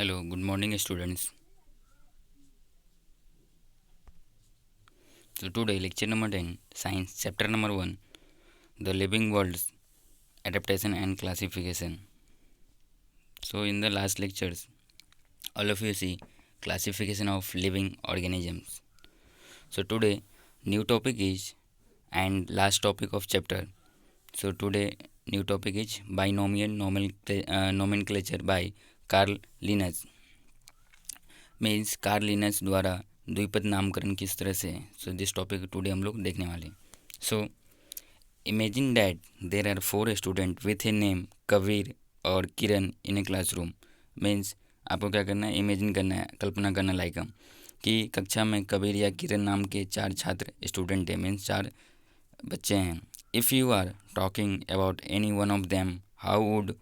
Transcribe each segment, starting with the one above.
Hello, good morning, students. So, today, lecture number 10, Science, chapter number 1, The Living Worlds, Adaptation and Classification. So, in the last lectures, all of you see classification of living organisms. So, today, new topic is and last topic of chapter. So, today, new topic is binomial nomenclature by Carl Linnaeus. Means Carl Linnaeus द्वारा द्विपद नामकरण किस तरह से है. So this topic today हम लोग देखने वाले. So imagine that there are 4 student with a name Kabir और किरण इन ए क्लासरूम. मीन्स आपको क्या करना है, इमेजिन करना है, कल्पना करना लाइक कि कक्षा में कबीर या किरण नाम के 4 छात्र स्टूडेंट हैं. मीन्स 4 बच्चे हैं. If you are talking about any one of them, how would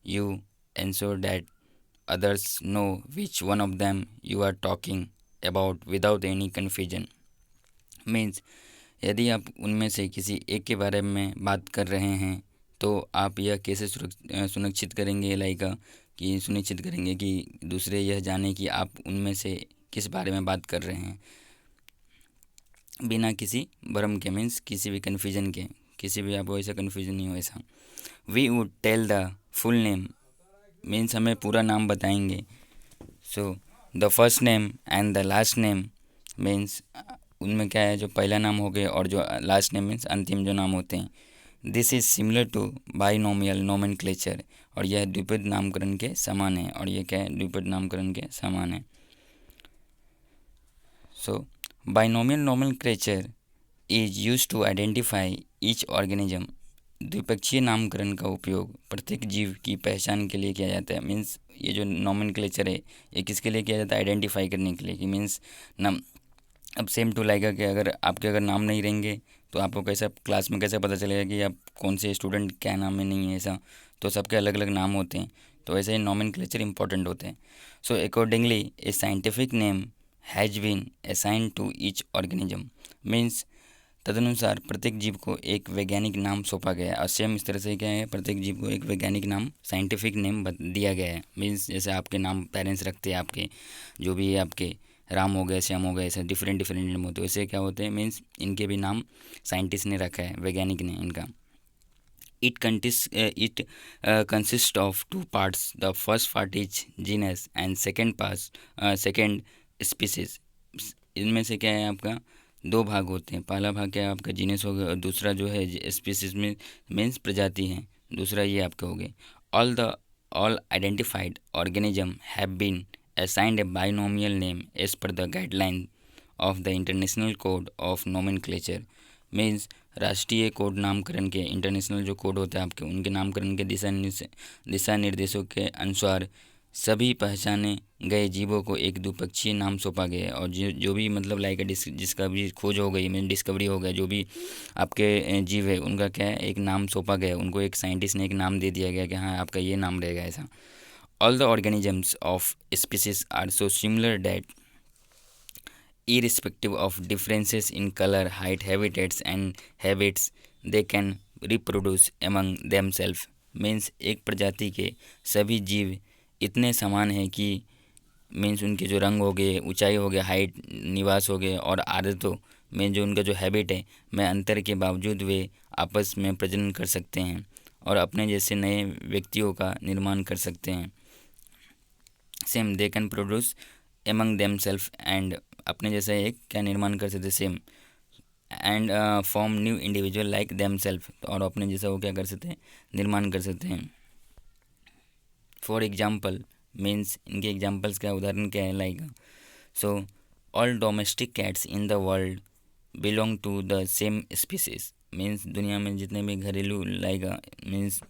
you ensure that others know which one of them you are talking about without any confusion. Means यदि आप उनमें से किसी एक के बारे में बात कर रहे हैं तो आप यह कैसे सुनिश्चित करेंगे सुनिश्चित करेंगे कि दूसरे यह जाने कि आप उनमें से किस बारे में बात कर रहे हैं बिना किसी भ्रम के. मीन्स किसी भी कन्फ्यूजन के, किसी भी आपको ऐसा कन्फ्यूजन नहीं हो ऐसा. We would tell the full name. Means हमें पूरा नाम बताएंगे. So the first name and the last name. Means उनमें क्या है, जो पहला नाम हो गया और जो लास्ट नेम मीन्स अंतिम जो नाम होते हैं. This is similar to binomial nomenclature. और यह द्विपद नामकरण के समान है. और ये क्या है, द्विपद नामकरण के समान है. So binomial nomenclature is use to identify each organism. द्विपक्षीय नामकरण का उपयोग प्रत्येक जीव की पहचान के लिए किया जाता है. मीन्स ये जो नोमेनक्लेचर है ये किसके लिए किया जाता है, आइडेंटिफाई करने के लिए. कि मीन्स नाम अब सेम टू लाइक कि अगर आपके अगर नाम नहीं रहेंगे तो आपको कैसा क्लास में कैसे पता चलेगा कि आप कौन से स्टूडेंट क्या नाम में नहीं है ऐसा. तो सबके अलग अलग नाम होते हैं. तो ऐसे ही नोमेनक्लेचर इंपॉर्टेंट होते हैं. So accordingly a scientific name has been assign to each organism. Means तदनुसार प्रत्येक जीव को एक वैज्ञानिक नाम सौंपा गया है. और सेम इस तरह से क्या है, प्रत्येक जीव को एक वैज्ञानिक नाम, साइंटिफिक नेम दिया गया है. मीन्स जैसे आपके नाम पेरेंट्स रखते हैं, आपके जो भी है, आपके राम हो गए, श्याम हो गए, ऐसे डिफरेंट डिफरेंट नेम होते हैं. वैसे क्या होते हैं, मीन्स इनके भी नाम साइंटिस्ट ने रखा है, वैज्ञानिक ने इनका. It consist of 2 parts. The first part is genus and second species. इनमें से क्या है, आपका 2 भाग होते हैं. पहला भाग क्या है, आपका जीनस हो गया, और दूसरा जो है स्पीसीज में मीन्स प्रजाति है. दूसरा ये आपके हो गए. All identified organism have been assigned a binomial name as per the guideline of the international code of nomenclature. Means राष्ट्रीय कोड नामकरण के, इंटरनेशनल जो कोड होते हैं आपके, उनके नामकरण के दिशा निर्देशों के अनुसार सभी पहचाने गए जीवों को एक द्विपक्षीय नाम सौंपा गया है. और जो भी मतलब लाइक जिसका भी खोज हो गई, मीन डिस्कवरी हो गया, जो भी आपके जीव है उनका क्या है, एक नाम सौंपा गया. उनको एक साइंटिस्ट ने एक नाम दे दिया गया कि हाँ आपका ये नाम रहेगा ऐसा. All the organisms of species are so similar that irrespective of differences in color, height, habitats and habits, they can reproduce among themselves. Means एक प्रजाति के सभी जीव इतने समान हैं कि मीन्स उनके जो रंग हो गए, ऊंचाई हो गया, हाइट, निवास हो गए और आदतों में जो उनका जो हैबिट है में अंतर के बावजूद वे आपस में प्रजनन कर सकते हैं और अपने जैसे नए व्यक्तियों का निर्माण कर सकते हैं. Same they can produce among them self and अपने जैसा एक क्या निर्माण कर सकते same and form new individual like them self. और अपने जैसा वो क्या कर सकते हैं, निर्माण कर सकते हैं. फॉर एग्जाम्पल मीन्स इनके एग्जाम्पल्स क्या, उदाहरण क्या है, like so all domestic cats in the world belong to the same species. Means दुनिया में जितने भी घरेलू लाइक मीन्स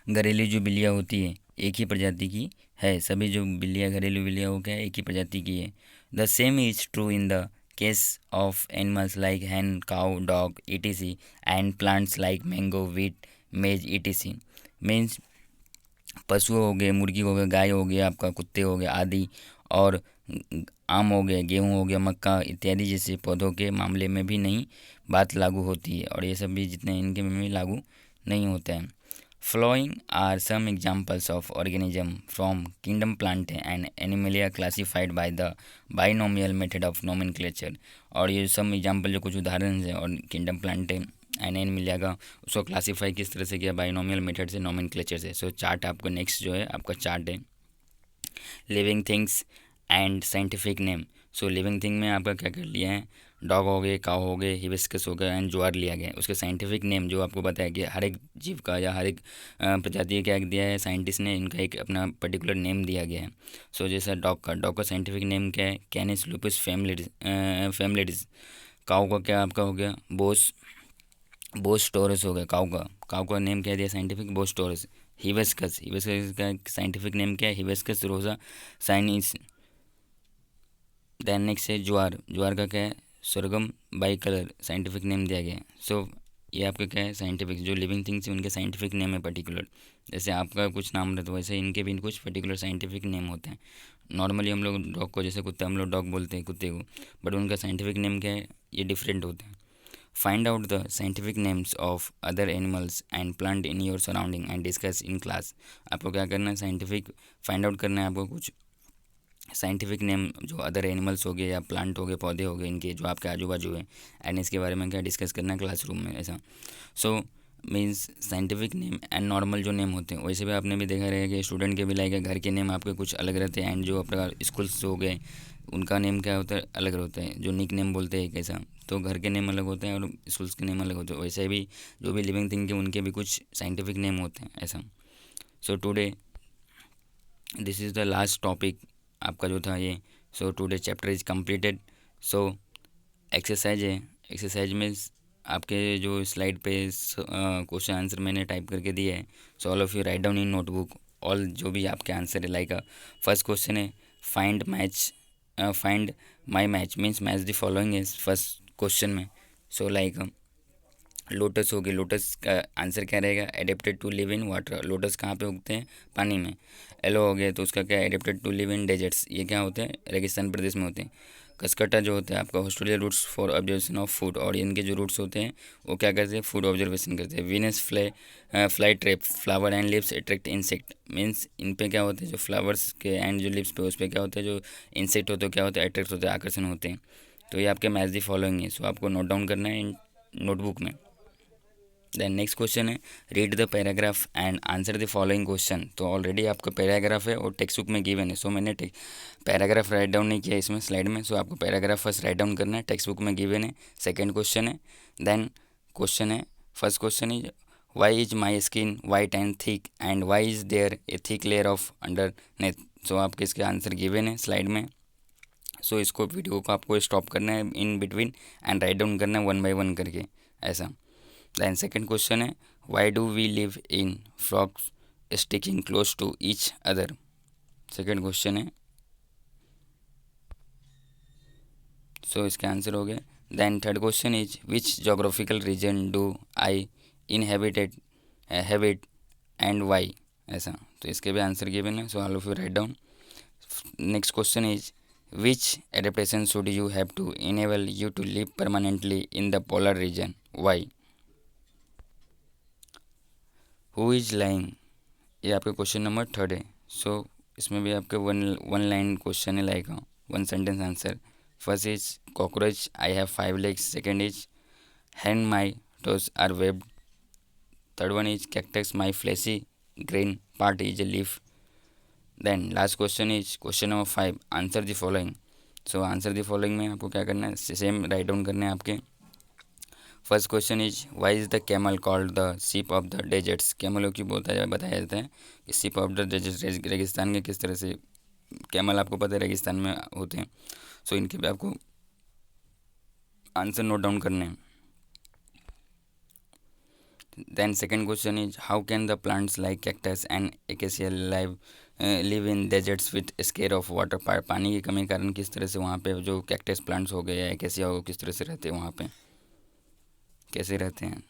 घरेलू जो बिल्लियाँ होती है एक ही प्रजाति की है. सभी जो बिल्लियाँ, घरेलू बिल्लियाँ हो क्या है, एक ही प्रजाति की है. The same is true in the case of animals like hen, cow, dog etc. And plants like mango, wheat, maize etc. Means पशु हो गए, मुर्गी हो गए, गाय हो गया, आपका कुत्ते हो गए आदि, और आम हो गया, गेहूँ हो गया, मक्का इत्यादि जैसे पौधों के मामले में भी नहीं बात लागू होती है. और ये सब भी जितने इनके में भी लागू नहीं होता है. Following are some examples of organism from kingdom Plantae and Animalia classified by the binomial method of nomenclature। और ये सब एग्जाम्पल जो कुछ उदाहरण हैं और किंगडम प्लांटे एंड एनिमिलिया का, उसको क्लासीफाई किस तरह से किया, बाइनोमियल मेथड से, नोमेनक्लेचर से। सो चार्ट आपको नेक्स्ट जो है आपका चार्ट है living things and scientific name. So living thing में आपका क्या कर लिया है, डॉग हो गए, काऊ हो गए, हिबिस्कस हो गया एंड ज्वार लिया गया है। उसके साइंटिफिक नेम जो आपको बताया कि हर एक जीव का या हर एक प्रजाति का क्या दिया है, साइंटिस्ट ने इनका एक अपना पर्टिकुलर नेम दिया गया है। सो जैसा डॉग का साइंटिफिक नेम क्या है, कैनिस लुपिस फैमिलिडीज। काऊ का क्या आपका हो गया, बोस टोरस हो गया। काऊ का नेम क्या दिया साइंटिफिक, बोस टोरस। हिबिस्कस का साइंटिफिक नेम क्या है, हिबिस्कस रोजा साइनिस। देन नेक्स्ट है ज्वार का क्या है, सरगम बाई कलर, साइंटिफिक नेम दिया गया है। सो ये आपका क्या है साइंटिफिक, जो लिविंग थिंग्स है उनके साइंटिफिक नेम है पर्टिकुलर। जैसे आपका कुछ नाम रहता है वैसे इनके भी कुछ पर्टिकुलर साइंटिफिक नेम होते हैं। नॉर्मली हम लोग डॉग को, जैसे कुत्ते हम लोग डॉग बोलते हैं कुत्ते को, बट उनका साइंटिफिक नेम क्या है, ये डिफरेंट होते हैं। Find out the scientific names of other animals and plant in your surrounding and discuss in class. आपको क्या करना है, साइंटिफिक फाइंड आउट करना है आपको कुछ साइंटिफिक नेम जो अदर एनिमल्स हो गए या प्लांट हो गए, पौधे हो गए, इनके जो आपके आजू बाजू है, एंड इसके बारे में क्या डिस्कस करना है क्लासरूम में ऐसा। So means scientific name and normal जो नेम होते हैं, वैसे भी आपने भी देखा रहेगा कि स्टूडेंट के भी लाइक घर के नेम आपके कुछ अलग रहते हैं, एंड जो अपना स्कूल्स हो गए उनका नेम क्या होता है, अलग होता है, जो निक नेम बोलते हैं कैसा। तो घर के नेम अलग होते हैं और स्कूल्स के नेम अलग होते हैं, वैसे भी जो भी लिविंग थिंग के उनके भी कुछ साइंटिफिक नेम होते हैं ऐसा। So today this is the last topic आपका जो था ये। So today chapter is completed. So exercise है, एक्सरसाइज में आपके जो स्लाइड पे क्वेश्चन आंसर मैंने टाइप करके दिए है। So all of you write down in notebook all जो भी आपके आंसर है। लाइक फर्स्ट क्वेश्चन है find my match means match the following is first question में। सो लाइक लोटस हो गई, लोटस का आंसर क्या रहेगा, adapted to live in water. Lotus कहाँ पे उगते हैं, पानी में। एलो हो गया तो उसका क्या, adapted to live in deserts, ये क्या होते हैं, रेगिस्तान प्रदेश में होते हैं। कसकटा जो होता है आपका Australia roots for observation of food, और इनके जो रूट्स होते हैं वो क्या करते हैं, फूड ऑब्जर्वेशन करते हैं। Venus fly trap, flower and lips attract insect, means in पे क्या होते हैं, जो फ्लावर्स के एंड जो लिप्स पे उस पर क्या होता है, जो इंसेक्ट होते हैं क्या होता है, अट्रैक्ट होते हैं, आकर्षण होते हैं। तो ये आपके मैच दी फॉलोइंग है। सो आपको नोट डाउन करना है इन नोटबुक में। देन नेक्स्ट क्वेश्चन है read the paragraph and answer the following question. तो ऑलरेडी आपका पैराग्राफ है और टेक्स्ट बुक में गिवन है। सो मैंने पैराग्राफ राइट डाउन नहीं किया इसमें स्लाइड में। सो आपको पैराग्राफ फर्स्ट राइट डाउन करना है, टेक्स्ट बुक में गिवन है। सेकेंड क्वेश्चन है, देन क्वेश्चन है, first question is why is my skin white and thick and why is there a thick layer of underneath. So आपके इसके answer given है slide में। सो इसको video को आपको स्टॉप करना है in between and write down करना है वन बाई वन करके ऐसा। देन सेकेंड क्वेश्चन है why do we live in flocks sticking close to each other. Second question है, सो इसके आंसर हो गए। Then third question is which geographical region do I inhabited habit and why ऐसा। तो इसके भी आंसर गिवन है। So all of you write down. Next question is which adaptation should you have to enable you to live permanently in the polar region, why. Who is lying, ये आपका question number third है। सो इसमें भी आपके one line question है, like one sentence answer. First is cockroach I have 5 legs। Second is hand my toes are webbed. Third one is cactus my fleshy green part is a leaf. Then last question is question number 5 answer the following. So answer the following में आपको क्या करना है, same right down करना है आपके। First question is why is the camel called the ship of the deserts. कैमलों की बताया जाता है कि शिप ऑफ द डेजर्ट, रेगिस्तान के किस तरह से कैमल आपको पता है रेगिस्तान में होते हैं। सो इनके भी आपको आंसर नोट डाउन करने हैं। Then second question is how can the plants like cactus and acacia live in deserts with scare of water. पानी की कमी के कारण किस तरह से वहाँ पे जो कैक्टस प्लांट्स हो गए या एकेसिया हो किस तरह से रहते हैं, वहाँ पे कैसे रहते हैं।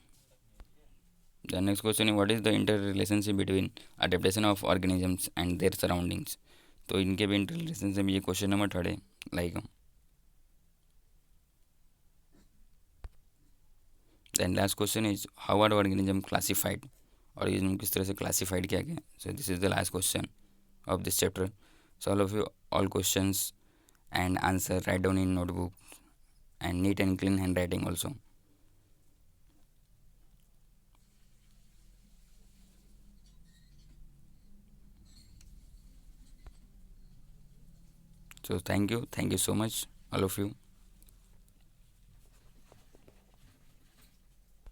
The next question is what is the inter relationship between adaptation of organisms and their surroundings. तो इनके भी इंटर रिलेशनशिप, ये क्वेश्चन नंबर थर्ड है। Like then last question is how are organism classified. Organism किस तरह से classified किया गया. So this is the last question of this chapter. So all of you, all questions and answer write down in notebook and neat and clean handwriting also. So thank you so much all of you.